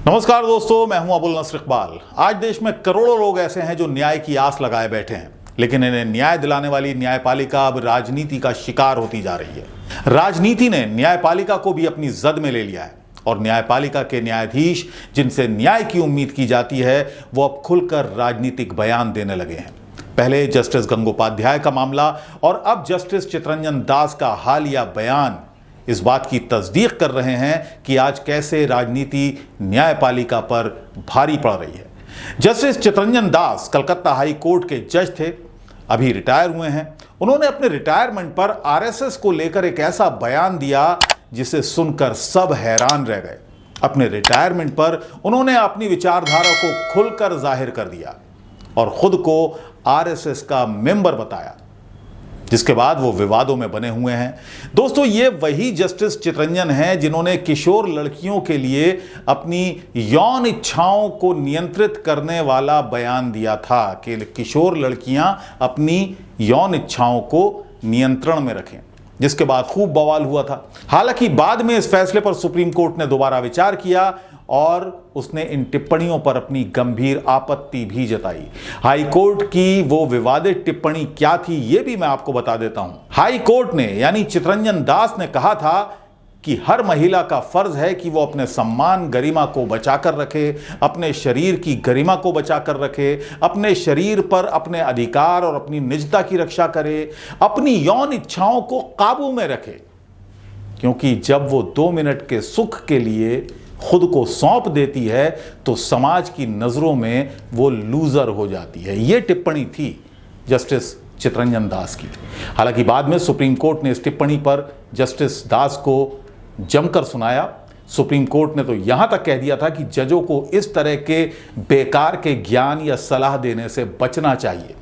नमस्कार दोस्तों, मैं हूं अबुल नस्र इकबाल। आज देश में करोड़ों लोग ऐसे हैं जो न्याय की आस लगाए बैठे हैं, लेकिन इन्हें न्याय दिलाने वाली न्यायपालिका अब राजनीति का शिकार होती जा रही है। राजनीति ने न्यायपालिका को भी अपनी जद में ले लिया है और न्यायपालिका के न्यायाधीश जिनसे न्याय की उम्मीद की जाती है वो अब खुलकर राजनीतिक बयान देने लगे हैं। पहले जस्टिस गंगोपाध्याय का मामला और अब जस्टिस चितरंजन दास का हालिया बयान इस बात की तस्दीक कर रहे हैं कि आज कैसे राजनीति न्यायपालिका पर भारी पड़ रही है। जस्टिस चितरंजन दास कलकत्ता हाई कोर्ट के जज थे, अभी रिटायर हुए हैं। उन्होंने अपने रिटायरमेंट पर आरएसएस को लेकर एक ऐसा बयान दिया जिसे सुनकर सब हैरान रह गए। अपने रिटायरमेंट पर उन्होंने अपनी विचारधारा को खुलकर जाहिर कर दिया और खुद को आरएसएस का मेंबर बताया, जिसके बाद वो विवादों में बने हुए हैं। दोस्तों, ये वही जस्टिस चितरंजन हैं जिन्होंने किशोर लड़कियों के लिए अपनी यौन इच्छाओं को नियंत्रित करने वाला बयान दिया था कि किशोर लड़कियां अपनी यौन इच्छाओं को नियंत्रण में रखें, जिसके बाद खूब बवाल हुआ था। हालांकि बाद में इस फैसले पर सुप्रीम कोर्ट ने दोबारा विचार किया और उसने इन टिप्पणियों पर अपनी गंभीर आपत्ति भी जताई। हाई कोर्ट की वो विवादित टिप्पणी क्या थी, ये भी मैं आपको बता देता हूं। हाई कोर्ट ने यानी चितरंजन दास ने कहा था कि हर महिला का फर्ज है कि वो अपने सम्मान गरिमा को बचाकर रखे, अपने शरीर की गरिमा को बचाकर रखे, अपने शरीर पर अपने अधिकार और अपनी निजता की रक्षा करे, अपनी यौन इच्छाओं को काबू में रखे, क्योंकि जब वो 2 मिनट के सुख के लिए खुद को सौंप देती है तो समाज की नजरों में वो लूजर हो जाती है। ये टिप्पणी थी जस्टिस चितरंजन दास की। हालांकि बाद में सुप्रीम कोर्ट ने इस टिप्पणी पर जस्टिस दास को जमकर सुनाया। सुप्रीम कोर्ट ने तो यहां तक कह दिया था कि जजों को इस तरह के बेकार के ज्ञान या सलाह देने से बचना चाहिए।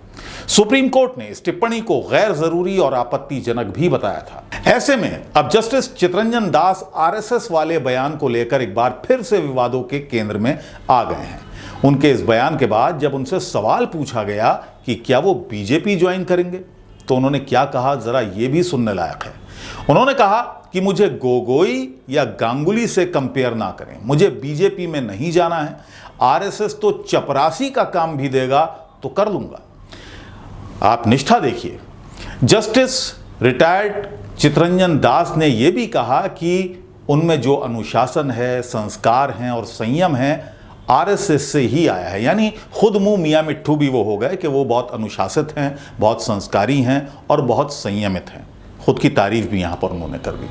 सुप्रीम कोर्ट ने इस टिप्पणी को गैर जरूरी और आपत्तिजनक भी बताया था। ऐसे में अब जस्टिस चितरंजन दास आरएसएस वाले बयान को लेकर एक बार फिर से विवादों के केंद्र में आ गए हैं। उनके इस बयान के बाद जब उनसे सवाल पूछा गया कि क्या वो बीजेपी ज्वाइन करेंगे, तो उन्होंने क्या कहा, जरा ये भी सुनने लायक है। उन्होंने कहा कि मुझे गोगोई या गांगुली से कंपेयर ना करें, मुझे बीजेपी में नहीं जाना है। आरएसएस तो चपरासी का काम भी देगा तो कर लूंगा। आप निष्ठा देखिए। जस्टिस रिटायर्ड चितरंजन दास ने यह भी कहा कि उनमें जो अनुशासन है, संस्कार हैं और संयम है, आरएसएस से ही आया है। यानी खुद मुंह मियां मिट्ठू भी वो हो गए कि वो बहुत अनुशासित हैं, बहुत संस्कारी हैं और बहुत संयमित हैं। खुद की तारीफ भी यहां पर उन्होंने कर दी।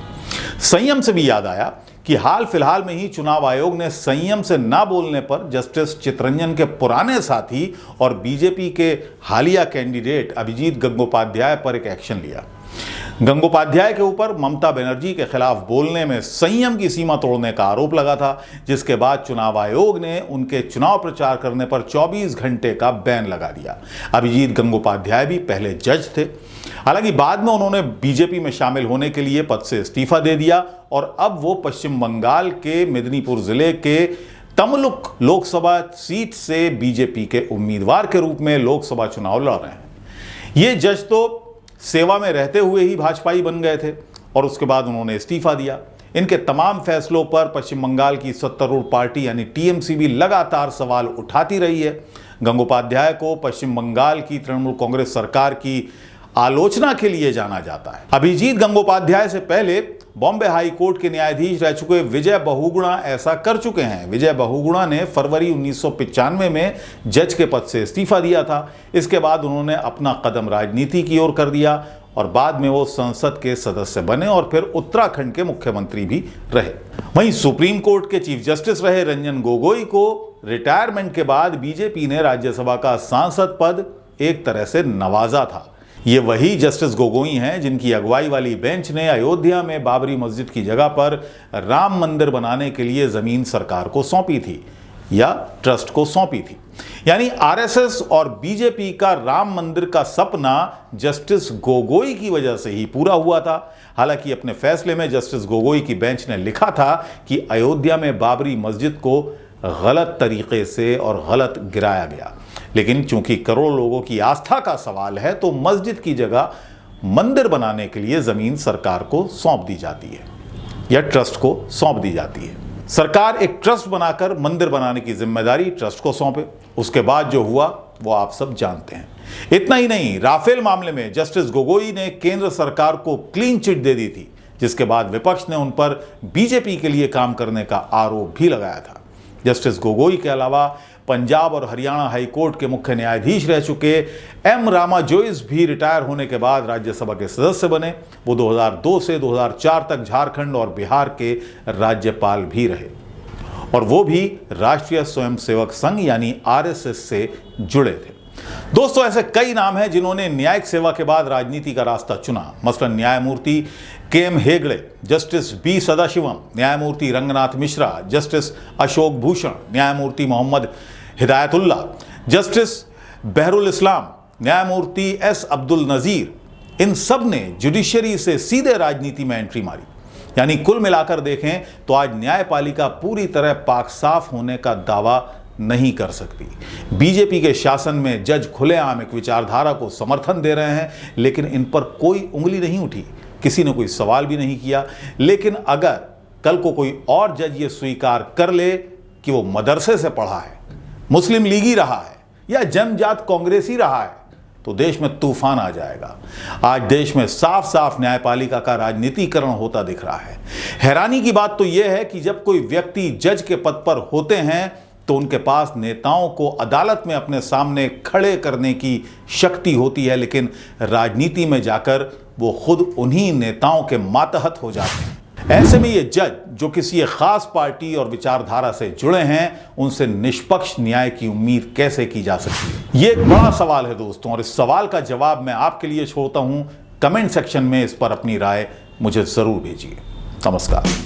संयम से भी याद आया कि हाल फिलहाल में ही चुनाव आयोग ने संयम से ना बोलने पर जस्टिस चितरंजन के पुराने साथी और बीजेपी के हालिया कैंडिडेट अभिजीत गंगोपाध्याय पर एक एक्शन लिया। गंगोपाध्याय के ऊपर ममता बनर्जी के खिलाफ बोलने में संयम की सीमा तोड़ने का आरोप लगा था, जिसके बाद चुनाव आयोग ने उनके चुनाव प्रचार करने पर 24 घंटे का बैन लगा दिया। अभिजीत गंगोपाध्याय भी पहले जज थे। हालांकि बाद में उन्होंने बीजेपी में शामिल होने के लिए पद से इस्तीफा दे दिया और अब वो पश्चिम बंगाल के मेदिनीपुर जिले के तमलुक लोकसभा सीट से बीजेपी के उम्मीदवार के रूप में लोकसभा चुनाव लड़ रहे हैं। ये जज तो सेवा में रहते हुए ही भाजपाई बन गए थे और उसके बाद उन्होंने इस्तीफा दिया। इनके तमाम फैसलों पर पश्चिम बंगाल की सत्तारूढ़ पार्टी यानी टीएमसी भी लगातार सवाल उठाती रही है। गंगोपाध्याय को पश्चिम बंगाल की तृणमूल कांग्रेस सरकार की आलोचना के लिए जाना जाता है। अभिजीत गंगोपाध्याय से पहले बॉम्बे हाई कोर्ट के न्यायाधीश रह चुके विजय बहुगुणा ऐसा कर चुके हैं। विजय बहुगुणा ने फरवरी 1995 में जज के पद से इस्तीफा दिया था। इसके बाद उन्होंने अपना कदम राजनीति की ओर कर दिया और बाद में वो संसद के सदस्य बने और फिर उत्तराखंड के मुख्यमंत्री भी रहे। वहीं सुप्रीम कोर्ट के चीफ जस्टिस रहे रंजन गोगोई को रिटायरमेंट के बाद बीजेपी ने राज्यसभा का सांसद पद एक तरह से नवाजा था। ये वही जस्टिस गोगोई हैं जिनकी अगुवाई वाली बेंच ने अयोध्या में बाबरी मस्जिद की जगह पर राम मंदिर बनाने के लिए जमीन सरकार को सौंपी थी या ट्रस्ट को सौंपी थी। यानी आरएसएस और बीजेपी का राम मंदिर का सपना जस्टिस गोगोई की वजह से ही पूरा हुआ था। हालांकि अपने फैसले में जस्टिस गोगोई की बेंच ने लिखा था कि अयोध्या में बाबरी मस्जिद को गलत तरीके से और गलत गिराया गया, लेकिन चूंकि करोड़ों लोगों की आस्था का सवाल है तो मस्जिद की जगह मंदिर बनाने के लिए जमीन सरकार को सौंप दी जाती है या ट्रस्ट को सौंप दी जाती है। सरकार एक ट्रस्ट बनाकर मंदिर बनाने की जिम्मेदारी ट्रस्ट को सौंपे। उसके बाद जो हुआ वो आप सब जानते हैं। इतना ही नहीं, राफेल मामले में जस्टिस गोगोई ने केंद्र सरकार को क्लीन चिट दे दी थी, जिसके बाद विपक्ष ने उन पर बीजेपी के लिए काम करने का आरोप भी लगाया था। जस्टिस गोगोई के अलावा पंजाब और हरियाणा हाईकोर्ट के मुख्य न्यायाधीश रह चुके एम रामा जोइस भी रिटायर होने के बाद राज्यसभा के सदस्य बने। वो 2002 से 2004 तक झारखंड और बिहार के राज्यपाल भी रहे, और वो भी राष्ट्रीय स्वयंसेवक संघ यानी आरएसएस से जुड़े थे। दोस्तों, ऐसे कई नाम हैं जिन्होंने न्यायिक सेवा के बाद राजनीति का रास्ता चुना। मसलन न्यायमूर्ति K M. Hegde, justice B. Sadashivam, न्यायमूर्ति रंगनाथ मिश्रा, जस्टिस अशोक भूषण, न्यायमूर्ति मोहम्मद हिदायतुल्ला, जस्टिस बहरुल इस्लाम, न्यायमूर्ति एस. अब्दुल नजीर। इन सब ने जुडिशरी से सीधे राजनीति में एंट्री मारी। यानी कुल मिलाकर देखें तो आज न्यायपालिका पूरी तरह पाक साफ होने का दावा नहीं कर सकती। बीजेपी के शासन में जज खुलेआम एक विचारधारा को समर्थन दे रहे हैं, लेकिन इन पर कोई उंगली नहीं उठी, किसी ने कोई सवाल भी नहीं किया। लेकिन अगर कल को कोई और जज ये स्वीकार कर ले कि वो मदरसे से पढ़ा है, मुस्लिम लीगी रहा है या जन्मजात कांग्रेसी रहा है, तो देश में तूफान आ जाएगा। आज देश में साफ साफ न्यायपालिका का राजनीतिकरण होता दिख रहा है। हैरानी की बात तो यह है कि जब कोई व्यक्ति जज के पद पर होते हैं तो उनके पास नेताओं को अदालत में अपने सामने खड़े करने की शक्ति होती है, लेकिन राजनीति में जाकर वो खुद उन्हीं नेताओं के मातहत हो जाते हैं। ऐसे में ये जज जो किसी एक खास पार्टी और विचारधारा से जुड़े हैं, उनसे निष्पक्ष न्याय की उम्मीद कैसे की जा सकती है? ये एक बड़ा सवाल है दोस्तों, और इस सवाल का जवाब मैं आपके लिए छोड़ता हूं। कमेंट सेक्शन में इस पर अपनी राय मुझे जरूर भेजिए। नमस्कार।